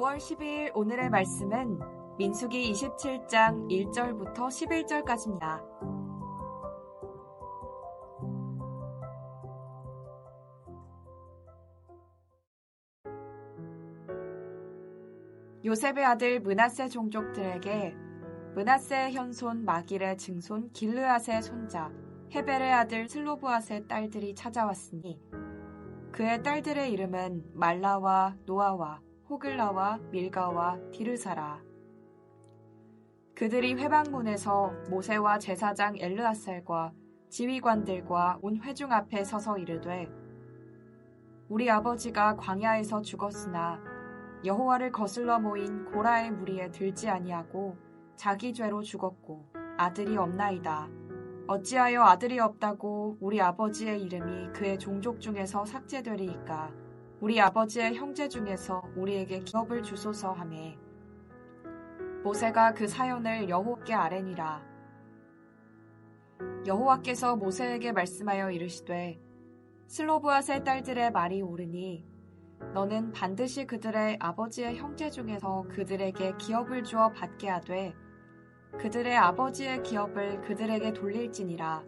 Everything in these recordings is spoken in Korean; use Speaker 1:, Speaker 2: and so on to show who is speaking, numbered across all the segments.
Speaker 1: 5월 12일 오늘의 말씀은 민수기 27장 1절부터 11절까지입니다. 요셉의 아들 므낫세 종족들에게 므낫세의 현손 마길의 증손 길르앗의 손자 헤벨의 아들 슬로브앗의 딸들이 찾아왔으니 그의 딸들의 이름은 말라와 노아와 호글라와 밀가와 디르사라. 그들이 회방문에서 모세와 제사장 엘르앗살과 지휘관들과 온 회중 앞에 서서 이르되 우리 아버지가 광야에서 죽었으나 여호와를 거슬러 모인 고라의 무리에 들지 아니하고 자기 죄로 죽었고 아들이 없나이다. 어찌하여 아들이 없다고 우리 아버지의 이름이 그의 종족 중에서 삭제되리이까. 우리 아버지의 형제 중에서 우리에게 기업을 주소서 하매 모세가 그 사연을 여호와께 아뢰니라. 여호와께서 모세에게 말씀하여 이르시되 슬로브앗의 딸들의 말이 옳으니 너는 반드시 그들의 아버지의 형제 중에서 그들에게 기업을 주어 받게 하되 그들의 아버지의 기업을 그들에게 돌릴지니라.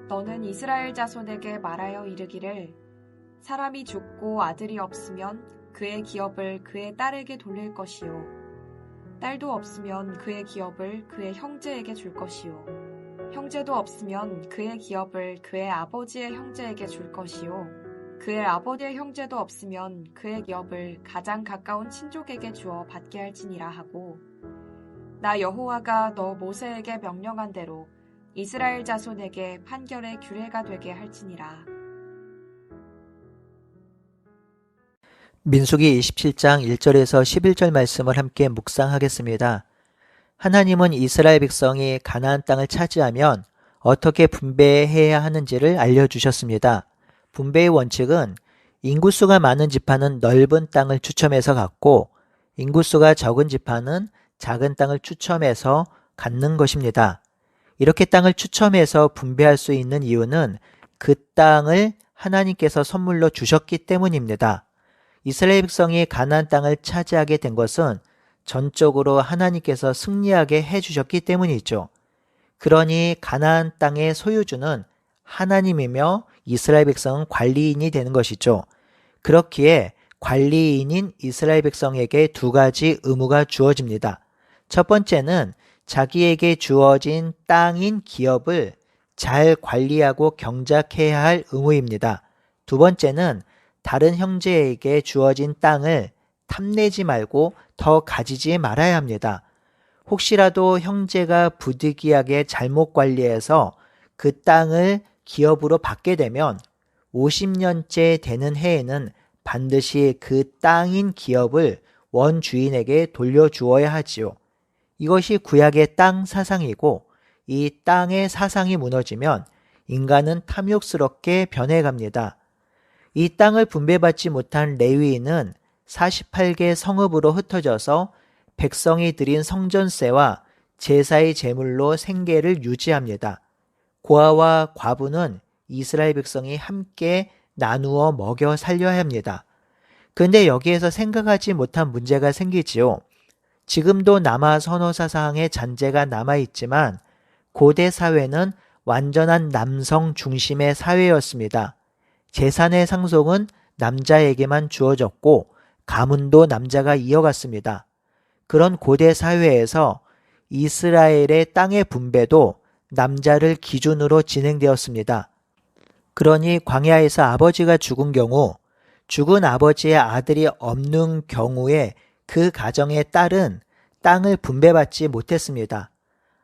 Speaker 1: 너는 이스라엘 자손에게 말하여 이르기를 사람이 죽고 아들이 없으면 그의 기업을 그의 딸에게 돌릴 것이요 딸도 없으면 그의 기업을 그의 형제에게 줄 것이요 형제도 없으면 그의 기업을 그의 아버지의 형제에게 줄 것이요 그의 아버지의 형제도 없으면 그의 기업을 가장 가까운 친족에게 주어 받게 할지니라 하고 나 여호와가 너 모세에게 명령한 대로 이스라엘 자손에게 판결의 규례가 되게 할지니라.
Speaker 2: 민수기 27장 1절에서 11절 말씀을 함께 묵상하겠습니다. 하나님은 이스라엘 백성이 가나안 땅을 차지하면 어떻게 분배해야 하는지를 알려주셨습니다. 분배의 원칙은 인구수가 많은 지파는 넓은 땅을 추첨해서 갖고 인구수가 적은 지파는 작은 땅을 추첨해서 갖는 것입니다. 이렇게 땅을 추첨해서 분배할 수 있는 이유는 그 땅을 하나님께서 선물로 주셨기 때문입니다. 이스라엘 백성이 가나안 땅을 차지하게 된 것은 전적으로 하나님께서 승리하게 해주셨기 때문이죠. 그러니 가나안 땅의 소유주는 하나님이며 이스라엘 백성은 관리인이 되는 것이죠. 그렇기에 관리인인 이스라엘 백성에게 두 가지 의무가 주어집니다. 첫 번째는 자기에게 주어진 땅인 기업을 잘 관리하고 경작해야 할 의무입니다. 두 번째는 다른 형제에게 주어진 땅을 탐내지 말고 더 가지지 말아야 합니다. 혹시라도 형제가 부득이하게 잘못 관리해서 그 땅을 기업으로 받게 되면 50년째 되는 해에는 반드시 그 땅인 기업을 원주인에게 돌려주어야 하지요. 이것이 구약의 땅 사상이고 이 땅의 사상이 무너지면 인간은 탐욕스럽게 변해갑니다. 이 땅을 분배받지 못한 레위인은 48개 성읍으로 흩어져서 백성이 드린 성전세와 제사의 제물로 생계를 유지합니다. 고아와 과부는 이스라엘 백성이 함께 나누어 먹여 살려야 합니다. 그런데 여기에서 생각하지 못한 문제가 생기지요. 지금도 남아 선호 사상의 잔재가 남아있지만 고대 사회는 완전한 남성 중심의 사회였습니다. 재산의 상속은 남자에게만 주어졌고 가문도 남자가 이어갔습니다. 그런 고대 사회에서 이스라엘의 땅의 분배도 남자를 기준으로 진행되었습니다. 그러니 광야에서 아버지가 죽은 경우 죽은 아버지의 아들이 없는 경우에 그 가정의 딸은 땅을 분배받지 못했습니다.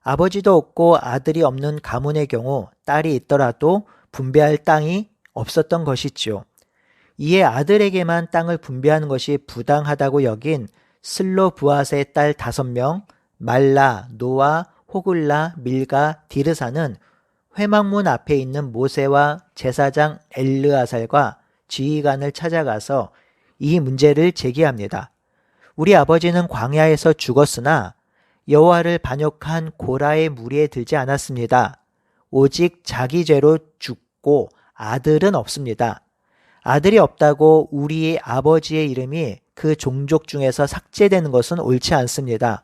Speaker 2: 아버지도 없고 아들이 없는 가문의 경우 딸이 있더라도 분배할 땅이 없었던 것이지요. 이에 아들에게만 땅을 분배하는 것이 부당하다고 여긴 슬로브앗의 딸 5명, 말라, 노아, 호글라, 밀가, 디르사는 회막문 앞에 있는 모세와 제사장 엘르아살과 지휘관을 찾아가서 이 문제를 제기합니다. 우리 아버지는 광야에서 죽었으나 여호와를 반역한 고라의 무리에 들지 않았습니다. 오직 자기 죄로 죽고 아들은 없습니다. 아들이 없다고 우리의 아버지의 이름이 그 종족 중에서 삭제되는 것은 옳지 않습니다.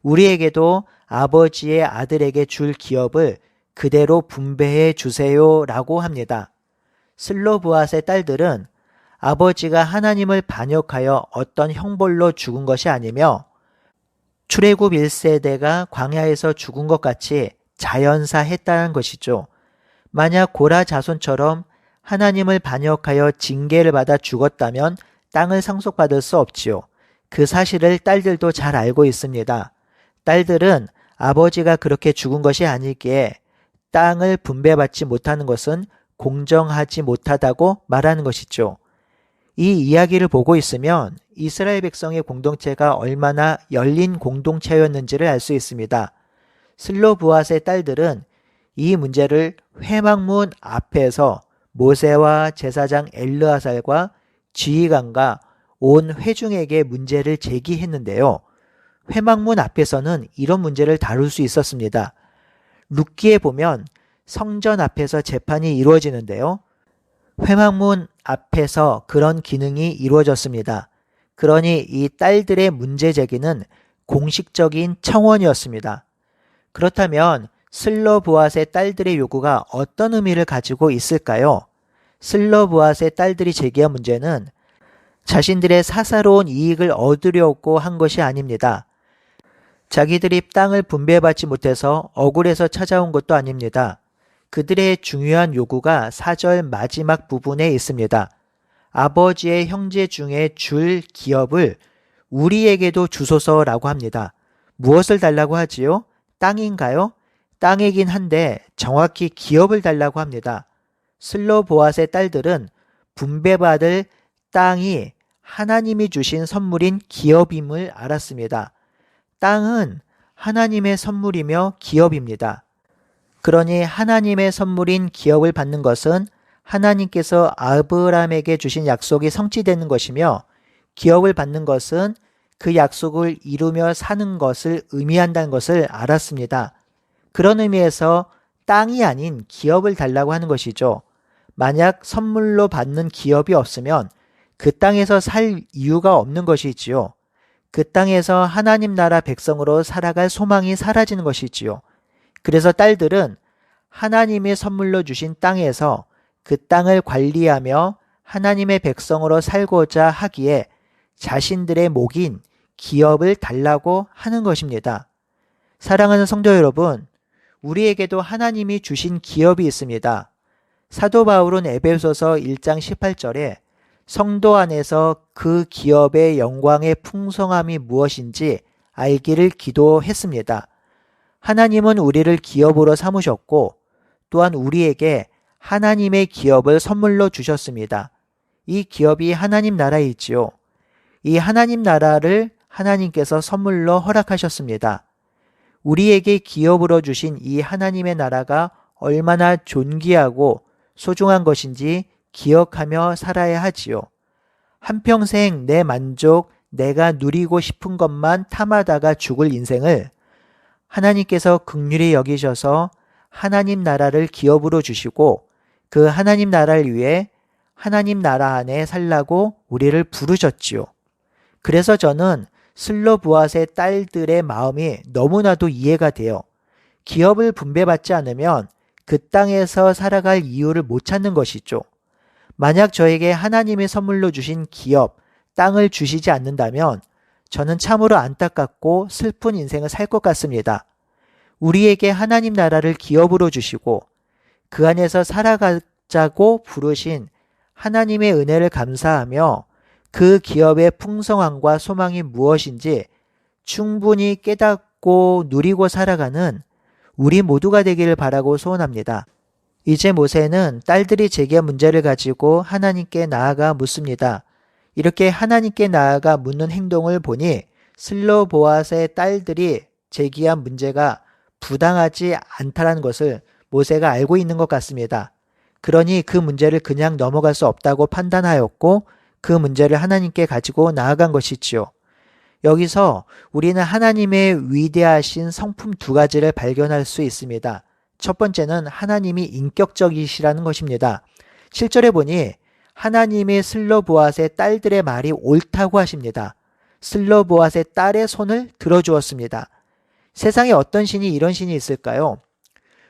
Speaker 2: 우리에게도 아버지의 아들에게 줄 기업을 그대로 분배해 주세요라고 합니다. 슬로브앗의 딸들은 아버지가 하나님을 반역하여 어떤 형벌로 죽은 것이 아니며 출애굽 1세대가 광야에서 죽은 것 같이 자연사했다는 것이죠. 만약 고라 자손처럼 하나님을 반역하여 징계를 받아 죽었다면 땅을 상속받을 수 없지요. 그 사실을 딸들도 잘 알고 있습니다. 딸들은 아버지가 그렇게 죽은 것이 아니기에 땅을 분배받지 못하는 것은 공정하지 못하다고 말하는 것이죠. 이 이야기를 보고 있으면 이스라엘 백성의 공동체가 얼마나 열린 공동체였는지를 알 수 있습니다. 슬로브앗의 딸들은 이 문제를 회막문 앞에서 모세와 제사장 엘르아살과 지휘관과 온 회중에게 문제를 제기했는데요. 회막문 앞에서는 이런 문제를 다룰 수 있었습니다. 룻기에 보면 성전 앞에서 재판이 이루어지는데요. 회막문 앞에서 그런 기능이 이루어졌습니다. 그러니 이 딸들의 문제 제기는 공식적인 청원이었습니다. 그렇다면 슬로브앗의 딸들의 요구가 어떤 의미를 가지고 있을까요? 슬로브앗의 딸들이 제기한 문제는 자신들의 사사로운 이익을 얻으려고 한 것이 아닙니다. 자기들이 땅을 분배받지 못해서 억울해서 찾아온 것도 아닙니다. 그들의 중요한 요구가 4절 마지막 부분에 있습니다. 아버지의 형제 중에 줄 기업을 우리에게도 주소서라고 합니다. 무엇을 달라고 하지요? 땅인가요? 땅이긴 한데 정확히 기업을 달라고 합니다. 슬로보앗의 딸들은 분배받을 땅이 하나님이 주신 선물인 기업임을 알았습니다. 땅은 하나님의 선물이며 기업입니다. 그러니 하나님의 선물인 기업을 받는 것은 하나님께서 아브라함에게 주신 약속이 성취되는 것이며 기업을 받는 것은 그 약속을 이루며 사는 것을 의미한다는 것을 알았습니다. 그런 의미에서 땅이 아닌 기업을 달라고 하는 것이죠. 만약 선물로 받는 기업이 없으면 그 땅에서 살 이유가 없는 것이지요. 그 땅에서 하나님 나라 백성으로 살아갈 소망이 사라지는 것이지요. 그래서 딸들은 하나님의 선물로 주신 땅에서 그 땅을 관리하며 하나님의 백성으로 살고자 하기에 자신들의 목인 기업을 달라고 하는 것입니다. 사랑하는 성도 여러분, 우리에게도 하나님이 주신 기업이 있습니다. 사도 바울은 에베소서 1장 18절에 성도 안에서 그 기업의 영광의 풍성함이 무엇인지 알기를 기도했습니다. 하나님은 우리를 기업으로 삼으셨고 또한 우리에게 하나님의 기업을 선물로 주셨습니다. 이 기업이 하나님 나라이지요. 이 하나님 나라를 하나님께서 선물로 허락하셨습니다. 우리에게 기업으로 주신 이 하나님의 나라가 얼마나 존귀하고 소중한 것인지 기억하며 살아야 하지요. 한평생 내 만족, 내가 누리고 싶은 것만 탐하다가 죽을 인생을 하나님께서 긍휼히 여기셔서 하나님 나라를 기업으로 주시고 그 하나님 나라를 위해 하나님 나라 안에 살라고 우리를 부르셨지요. 그래서 저는 슬로브앗의 딸들의 마음이 너무나도 이해가 돼요. 기업을 분배받지 않으면 그 땅에서 살아갈 이유를 못 찾는 것이죠. 만약 저에게 하나님의 선물로 주신 기업, 땅을 주시지 않는다면 저는 참으로 안타깝고 슬픈 인생을 살 것 같습니다. 우리에게 하나님 나라를 기업으로 주시고 그 안에서 살아가자고 부르신 하나님의 은혜를 감사하며 그 기업의 풍성함과 소망이 무엇인지 충분히 깨닫고 누리고 살아가는 우리 모두가 되기를 바라고 소원합니다. 이제 모세는 딸들이 제기한 문제를 가지고 하나님께 나아가 묻습니다. 이렇게 하나님께 나아가 묻는 행동을 보니 슬로보앗의 딸들이 제기한 문제가 부당하지 않다는 것을 모세가 알고 있는 것 같습니다. 그러니 그 문제를 그냥 넘어갈 수 없다고 판단하였고 그 문제를 하나님께 가지고 나아간 것이지요. 여기서 우리는 하나님의 위대하신 성품 두 가지를 발견할 수 있습니다. 첫 번째는 하나님이 인격적이시라는 것입니다. 7절에 보니 하나님이 슬로보앗의 딸들의 말이 옳다고 하십니다. 슬로보앗의 딸의 손을 들어주었습니다. 세상에 어떤 신이 이런 신이 있을까요?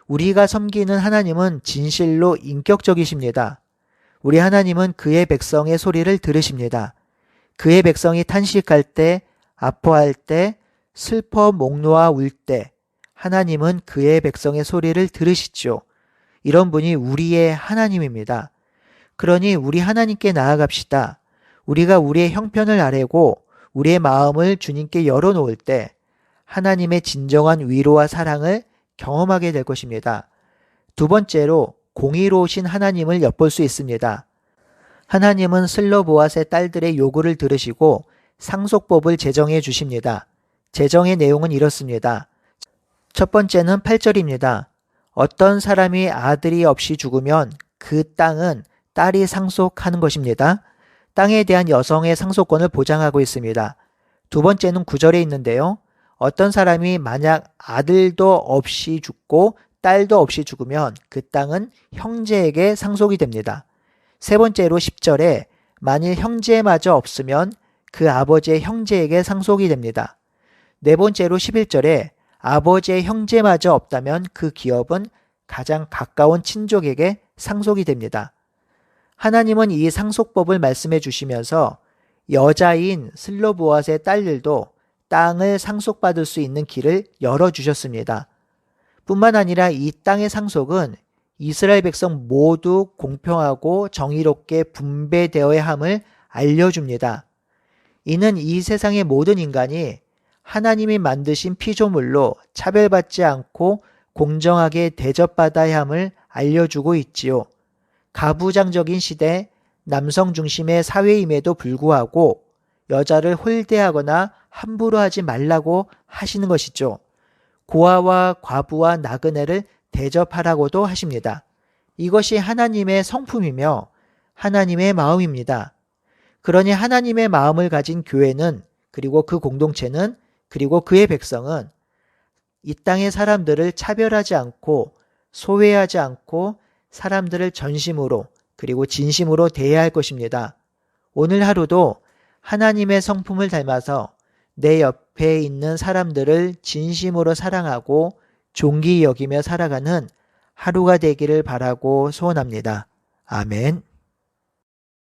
Speaker 2: 우리가 섬기는 하나님은 진실로 인격적이십니다. 우리 하나님은 그의 백성의 소리를 들으십니다. 그의 백성이 탄식할 때, 아파할 때, 슬퍼 목 놓아 울 때 하나님은 그의 백성의 소리를 들으시죠. 이런 분이 우리의 하나님입니다. 그러니 우리 하나님께 나아갑시다. 우리가 우리의 형편을 아뢰고 우리의 마음을 주님께 열어놓을 때 하나님의 진정한 위로와 사랑을 경험하게 될 것입니다. 두 번째로 공의로우신 하나님을 엿볼 수 있습니다. 하나님은 슬로보앗의 딸들의 요구를 들으시고 상속법을 제정해 주십니다. 제정의 내용은 이렇습니다. 첫 번째는 8절입니다. 어떤 사람이 아들이 없이 죽으면 그 땅은 딸이 상속하는 것입니다. 땅에 대한 여성의 상속권을 보장하고 있습니다. 두 번째는 9절에 있는데요. 어떤 사람이 만약 아들도 없이 죽고 딸도 없이 죽으면 그 땅은 형제에게 상속이 됩니다. 세 번째로 10절에 만일 형제마저 없으면 그 아버지의 형제에게 상속이 됩니다. 네 번째로 11절에 아버지의 형제마저 없다면 그 기업은 가장 가까운 친족에게 상속이 됩니다. 하나님은 이 상속법을 말씀해 주시면서 여자인 슬로보앗의 딸들도 땅을 상속받을 수 있는 길을 열어주셨습니다. 뿐만 아니라 이 땅의 상속은 이스라엘 백성 모두 공평하고 정의롭게 분배되어야 함을 알려줍니다. 이는 이 세상의 모든 인간이 하나님이 만드신 피조물로 차별받지 않고 공정하게 대접받아야 함을 알려주고 있지요. 가부장적인 시대, 남성 중심의 사회임에도 불구하고 여자를 홀대하거나 함부로 하지 말라고 하시는 것이죠. 고아와 과부와 나그네를 대접하라고도 하십니다. 이것이 하나님의 성품이며 하나님의 마음입니다. 그러니 하나님의 마음을 가진 교회는 그리고 그 공동체는 그리고 그의 백성은 이 땅의 사람들을 차별하지 않고 소외하지 않고 사람들을 전심으로 그리고 진심으로 대해야 할 것입니다. 오늘 하루도 하나님의 성품을 닮아서 내 옆에 있는 사람들을 진심으로 사랑하고 존귀 여기며 살아가는 하루가 되기를 바라고 소원합니다. 아멘.